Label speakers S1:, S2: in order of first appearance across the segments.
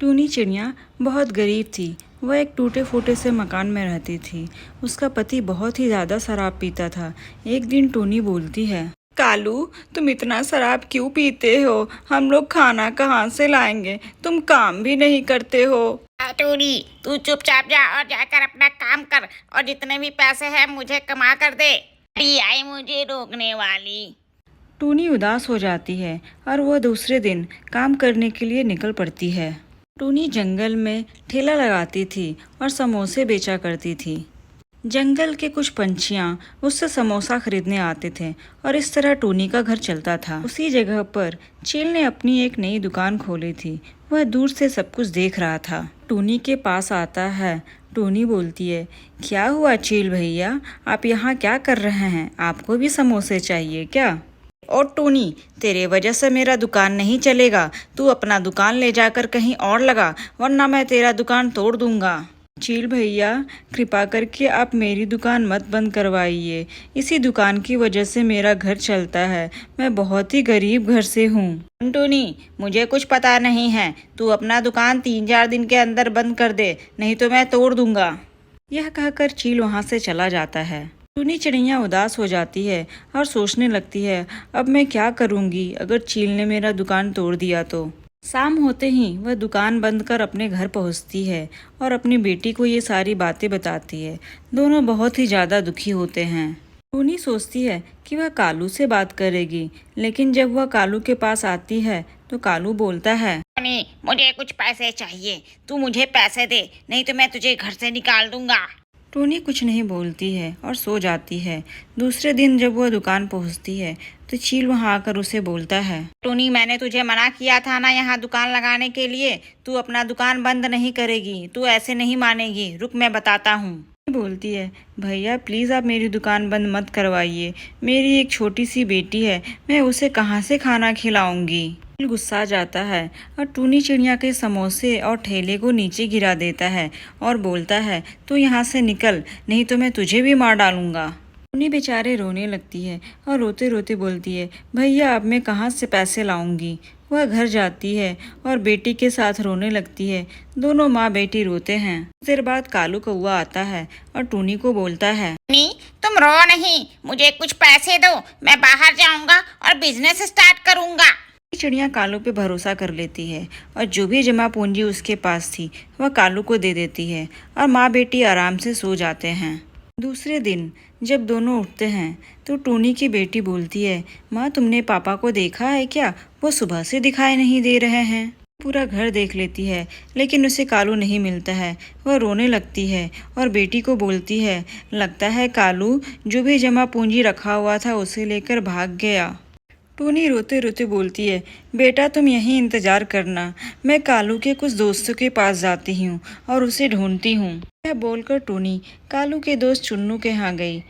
S1: टूनी चिड़िया बहुत गरीब थी। वह एक टूटे फूटे से मकान में रहती थी। उसका पति बहुत ही ज़्यादा शराब पीता था। एक दिन टूनी बोलती है, कालू, तुम इतना शराब क्यों पीते हो? हम लोग खाना कहाँ से लाएंगे? तुम काम भी नहीं करते हो।
S2: टूनी, तू चुपचाप जा और जाकर अपना काम कर और जितने भी पैसे हैं मुझे कमा कर दे। आई मुझे रोकने वाली।
S1: टूनी उदास हो जाती है और वह दूसरे दिन काम करने के लिए निकल पड़ती है। टूनी जंगल में ठेला लगाती थी और समोसे बेचा करती थी। जंगल के कुछ पंछियाँ उससे समोसा खरीदने आते थे और इस तरह टूनी का घर चलता था। उसी जगह पर चील ने अपनी एक नई दुकान खोली थी। वह दूर से सब कुछ देख रहा था। टूनी के पास आता है। टूनी बोलती है, क्या हुआ चील भैया, आप यहाँ क्या कर रहे हैं? आपको भी समोसे चाहिए क्या? और टूनी, तेरे वजह से मेरा दुकान नहीं चलेगा। तू अपना दुकान ले जाकर कहीं और लगा, वरना मैं तेरा दुकान तोड़ दूंगा। चील भैया, कृपा करके आप मेरी दुकान मत बंद करवाइए। इसी दुकान की वजह से मेरा घर चलता है। मैं बहुत ही गरीब घर से हूँ।
S2: टूनी, मुझे कुछ पता नहीं है। तू अपना दुकान 3-4 दिन के अंदर बंद कर दे, नहीं तो मैं तोड़ दूंगा।
S1: यह कहकर चील वहाँ से चला जाता है। टूनी चिड़िया उदास हो जाती है और सोचने लगती है, अब मैं क्या करूँगी अगर चील ने मेरा दुकान तोड़ दिया तो। शाम होते ही वह दुकान बंद कर अपने घर पहुँचती है और अपनी बेटी को ये सारी बातें बताती है। दोनों बहुत ही ज़्यादा दुखी होते हैं। टूनी सोचती है कि वह कालू से बात करेगी, लेकिन जब वह कालू के पास आती है तो कालू बोलता है,
S2: टूनी, मुझे कुछ पैसे चाहिए। तू मुझे पैसे दे, नहीं तो मैं तुझे घर से निकाल दूंगा।
S1: टूनी कुछ नहीं बोलती है और सो जाती है। दूसरे दिन जब वह दुकान पहुंचती है तो चील वहां आकर उसे बोलता है,
S2: टूनी, मैंने तुझे मना किया था ना यहाँ दुकान लगाने के लिए। तू अपना दुकान बंद नहीं करेगी। तू ऐसे नहीं मानेगी। रुक, मैं बताता हूँ।
S1: बोलती है, भैया प्लीज़ आप मेरी दुकान बंद मत करवाइए। मेरी एक छोटी सी बेटी है, मैं उसे कहाँ से खाना खिलाऊंगी। चील गुस्सा जाता है और टूनी चिड़िया के समोसे और ठेले को नीचे गिरा देता है और बोलता है, तू यहाँ से निकल, नहीं तो मैं तुझे भी मार डालूंगा। टूनी बेचारे रोने लगती है और रोते रोते बोलती है, भैया अब मैं कहाँ से पैसे लाऊंगी। वह घर जाती है और बेटी के साथ रोने लगती है। दोनों माँ बेटी रोते हैं। कुछ देर बाद कालू कौआ आता है और टूनी को बोलता है,
S2: टूनी, तुम रो नहीं, मुझे कुछ पैसे दो। मैं बाहर जाऊंगा और बिजनेस स्टार्ट करूंगा।
S1: चिड़िया कालू पे भरोसा कर लेती है और जो भी जमा पूंजी उसके पास थी वह कालू को दे देती है और माँ बेटी आराम से सो जाते हैं। दूसरे दिन जब दोनों उठते हैं तो टूनी की बेटी बोलती है, माँ तुमने पापा को देखा है क्या? वो सुबह से दिखाई नहीं दे रहे हैं। पूरा घर देख लेती है लेकिन उसे कालू नहीं मिलता है। वह रोने लगती है और बेटी को बोलती है, लगता है कालू जो भी जमा पूंजी रखा हुआ था उसे लेकर भाग गया। टूनी रोते रोते बोलती है, बेटा तुम यहीं इंतजार करना, मैं कालू के कुछ दोस्तों के पास जाती हूँ और उसे ढूंढती हूँ। यह बोलकर टूनी कालू के दोस्त चुन्नू के यहाँ गई।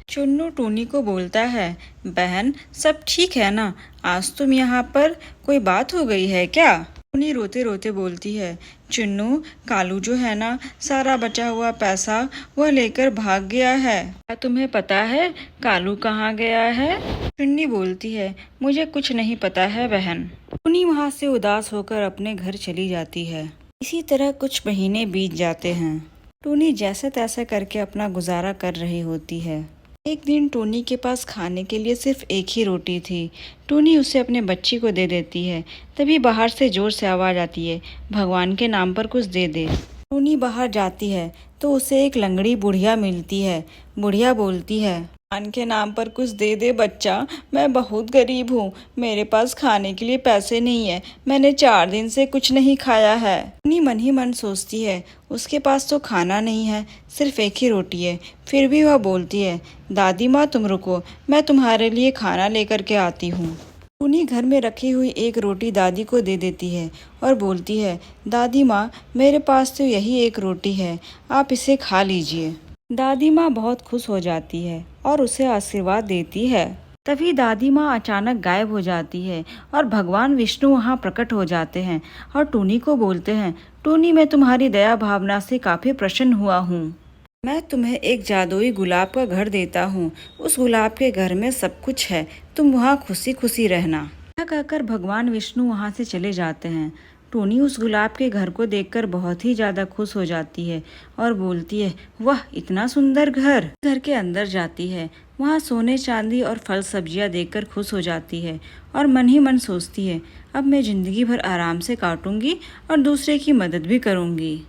S1: चुन्नू टूनी को बोलता है, बहन सब ठीक है ना? आज तुम यहाँ पर, कोई बात हो गई है क्या? टूनी रोते रोते बोलती है, चुन्नू कालू जो है ना, सारा बचा हुआ पैसा वह लेकर भाग गया है। क्या तुम्हें पता है कालू कहाँ गया है? चुन्नी बोलती है, मुझे कुछ नहीं पता है बहन। टूनी वहाँ से उदास होकर अपने घर चली जाती है। इसी तरह कुछ महीने बीत जाते हैं। टूनी जैसे तैसे करके अपना गुजारा कर रही होती है। एक दिन टूनी के पास खाने के लिए सिर्फ एक ही रोटी थी। टूनी उसे अपने बच्ची को दे देती है। तभी बाहर से जोर से आवाज़ आती है, भगवान के नाम पर कुछ दे दे। टूनी बाहर जाती है तो उसे एक लंगड़ी बुढ़िया मिलती है। बुढ़िया बोलती है, भगवान के नाम पर कुछ दे दे बच्चा, मैं बहुत गरीब हूँ, मेरे पास खाने के लिए पैसे नहीं है, मैंने 4 दिन से कुछ नहीं खाया है। टूनी मन ही मन सोचती है, उसके पास तो खाना नहीं है, सिर्फ एक ही रोटी है। फिर भी वह बोलती है, दादी माँ तुम रुको, मैं तुम्हारे लिए खाना लेकर के आती हूँ। टूनी घर में रखी हुई एक रोटी दादी को दे देती है और बोलती है, दादी माँ मेरे पास तो यही एक रोटी है, आप इसे खा लीजिए। दादी माँ बहुत खुश हो जाती है और उसे आशीर्वाद देती है। तभी दादी माँ अचानक गायब हो जाती है और भगवान विष्णु वहाँ प्रकट हो जाते हैं और टूनी को बोलते हैं, टूनी मैं तुम्हारी दया भावना से काफ़ी प्रसन्न हुआ हूँ। मैं तुम्हें एक जादुई गुलाब का घर देता हूँ। उस गुलाब के घर में सब कुछ है, तुम वहाँ खुशी खुशी रहना। यह कहकर भगवान विष्णु वहाँ से चले जाते हैं। टोनी उस गुलाब के घर को देखकर बहुत ही ज़्यादा खुश हो जाती है और बोलती है, वाह इतना सुंदर घर। घर के अंदर जाती है, वहाँ सोने चांदी और फल सब्जियाँ देखकर खुश हो जाती है और मन ही मन सोचती है, अब मैं ज़िंदगी भर आराम से काटूंगी और दूसरे की मदद भी करूंगी।